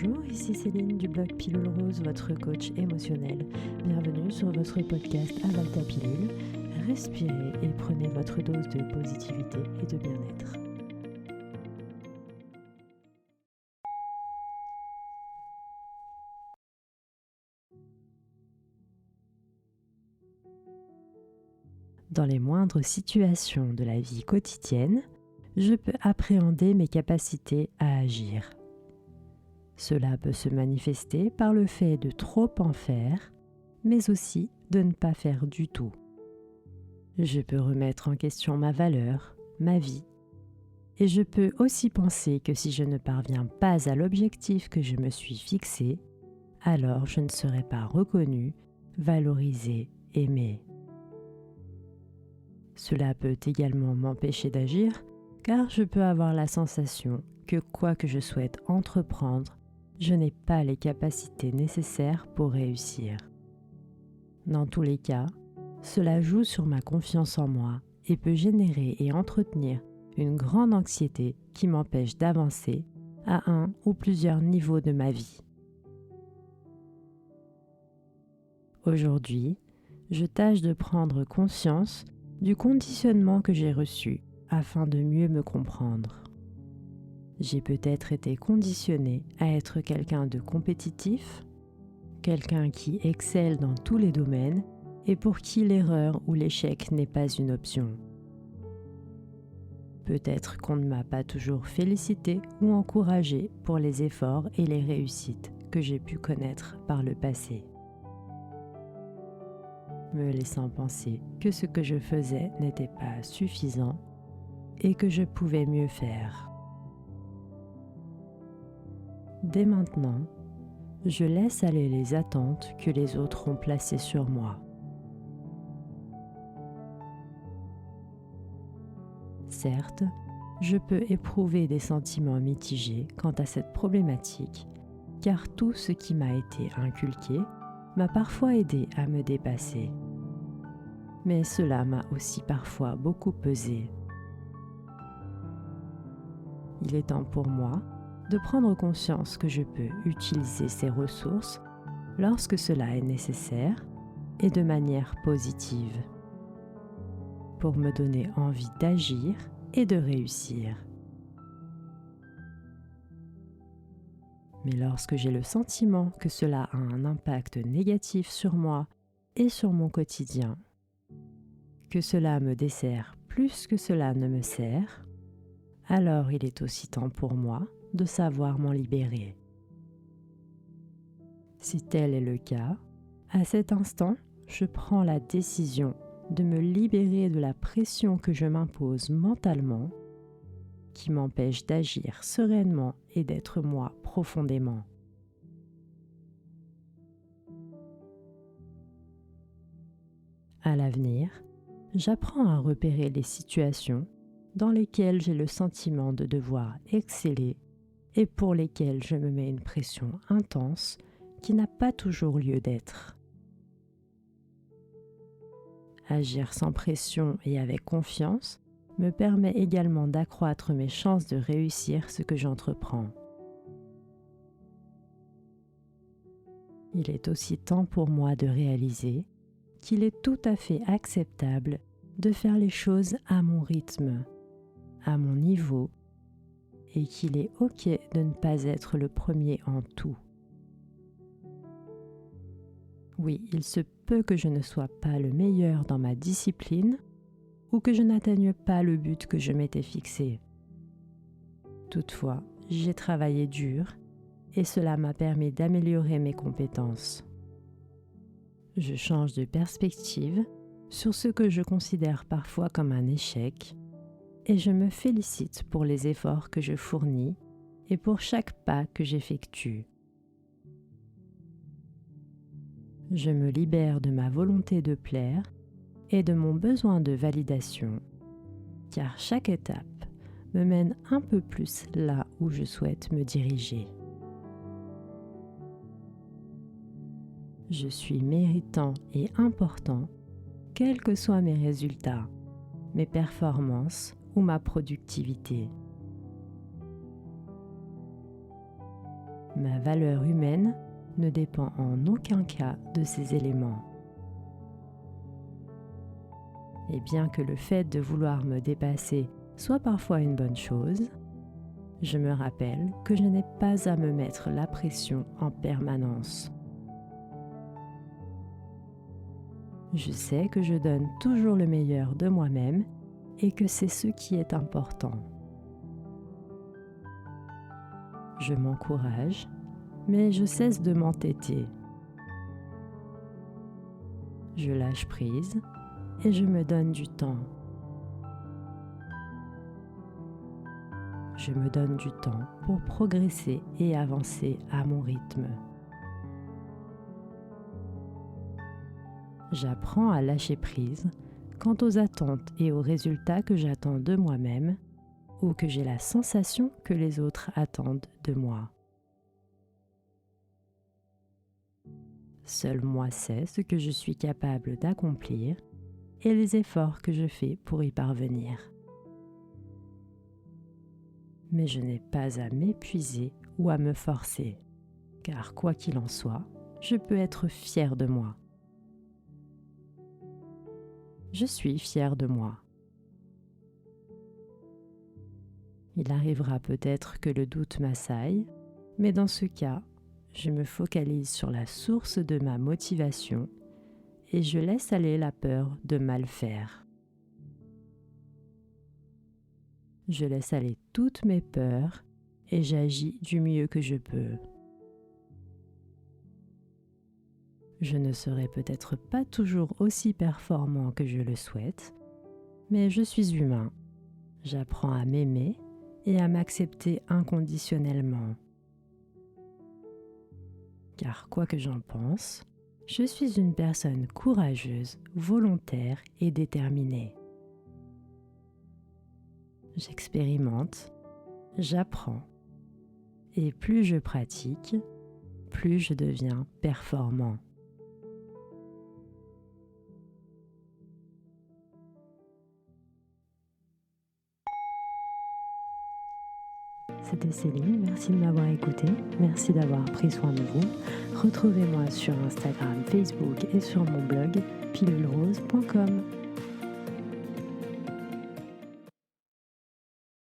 Bonjour, ici Céline du blog Pilule Rose, votre coach émotionnel. Bienvenue sur votre podcast Avale ta pilule. Respirez et prenez votre dose de positivité et de bien-être. Dans les moindres situations de la vie quotidienne, je peux appréhender mes capacités à agir. Cela peut se manifester par le fait de trop en faire, mais aussi de ne pas faire du tout. Je peux remettre en question ma valeur, ma vie, et je peux aussi penser que si je ne parviens pas à l'objectif que je me suis fixé, alors je ne serai pas reconnu, valorisé, aimé. Cela peut également m'empêcher d'agir, car je peux avoir la sensation que quoi que je souhaite entreprendre, je n'ai pas les capacités nécessaires pour réussir. Dans tous les cas, cela joue sur ma confiance en moi et peut générer et entretenir une grande anxiété qui m'empêche d'avancer à un ou plusieurs niveaux de ma vie. Aujourd'hui, je tâche de prendre conscience du conditionnement que j'ai reçu afin de mieux me comprendre. J'ai peut-être été conditionnée à être quelqu'un de compétitif, quelqu'un qui excelle dans tous les domaines et pour qui l'erreur ou l'échec n'est pas une option. Peut-être qu'on ne m'a pas toujours félicité ou encouragé pour les efforts et les réussites que j'ai pu connaître par le passé, me laissant penser que ce que je faisais n'était pas suffisant et que je pouvais mieux faire. Dès maintenant, je laisse aller les attentes que les autres ont placées sur moi. Certes, je peux éprouver des sentiments mitigés quant à cette problématique, car tout ce qui m'a été inculqué m'a parfois aidé à me dépasser. Mais cela m'a aussi parfois beaucoup pesé. Il est temps pour moi de prendre conscience que je peux utiliser ces ressources lorsque cela est nécessaire et de manière positive, pour me donner envie d'agir et de réussir. Mais lorsque j'ai le sentiment que cela a un impact négatif sur moi et sur mon quotidien, que cela me dessert plus que cela ne me sert, alors il est aussi temps pour moi de savoir m'en libérer. Si tel est le cas, à cet instant, je prends la décision de me libérer de la pression que je m'impose mentalement, qui m'empêche d'agir sereinement et d'être moi profondément. À l'avenir, j'apprends à repérer les situations dans lesquelles j'ai le sentiment de devoir exceller et pour lesquelles je me mets une pression intense qui n'a pas toujours lieu d'être. Agir sans pression et avec confiance me permet également d'accroître mes chances de réussir ce que j'entreprends. Il est aussi temps pour moi de réaliser qu'il est tout à fait acceptable de faire les choses à mon rythme, à mon niveau, et qu'il est OK de ne pas être le premier en tout. Oui, il se peut que je ne sois pas le meilleur dans ma discipline ou que je n'atteigne pas le but que je m'étais fixé. Toutefois, j'ai travaillé dur et cela m'a permis d'améliorer mes compétences. Je change de perspective sur ce que je considère parfois comme un échec et je me félicite pour les efforts que je fournis et pour chaque pas que j'effectue. Je me libère de ma volonté de plaire et de mon besoin de validation, car chaque étape me mène un peu plus là où je souhaite me diriger. Je suis méritant et important, quels que soient mes résultats, mes performances ou ma productivité. Ma valeur humaine ne dépend en aucun cas de ces éléments. Et bien que le fait de vouloir me dépasser soit parfois une bonne chose, je me rappelle que je n'ai pas à me mettre la pression en permanence. Je sais que je donne toujours le meilleur de moi-même et que c'est ce qui est important. Je m'encourage, mais je cesse de m'entêter. Je lâche prise et je me donne du temps. Je me donne du temps pour progresser et avancer à mon rythme. J'apprends à lâcher prise quant aux attentes et aux résultats que j'attends de moi-même ou que j'ai la sensation que les autres attendent de moi. Seul moi sais ce que je suis capable d'accomplir et les efforts que je fais pour y parvenir. Mais je n'ai pas à m'épuiser ou à me forcer, car quoi qu'il en soit, je peux être fière de moi. Je suis fière de moi. Il arrivera peut-être que le doute m'assaille, mais dans ce cas, je me focalise sur la source de ma motivation et je laisse aller la peur de mal faire. Je laisse aller toutes mes peurs et j'agis du mieux que je peux. Je ne serai peut-être pas toujours aussi performant que je le souhaite, mais je suis humain. J'apprends à m'aimer et à m'accepter inconditionnellement. Car quoi que j'en pense, je suis une personne courageuse, volontaire et déterminée. J'expérimente, j'apprends, et plus je pratique, plus je deviens performant. C'était Céline, merci de m'avoir écouté, merci d'avoir pris soin de vous. Retrouvez-moi sur Instagram, Facebook et sur mon blog pilulrose.com.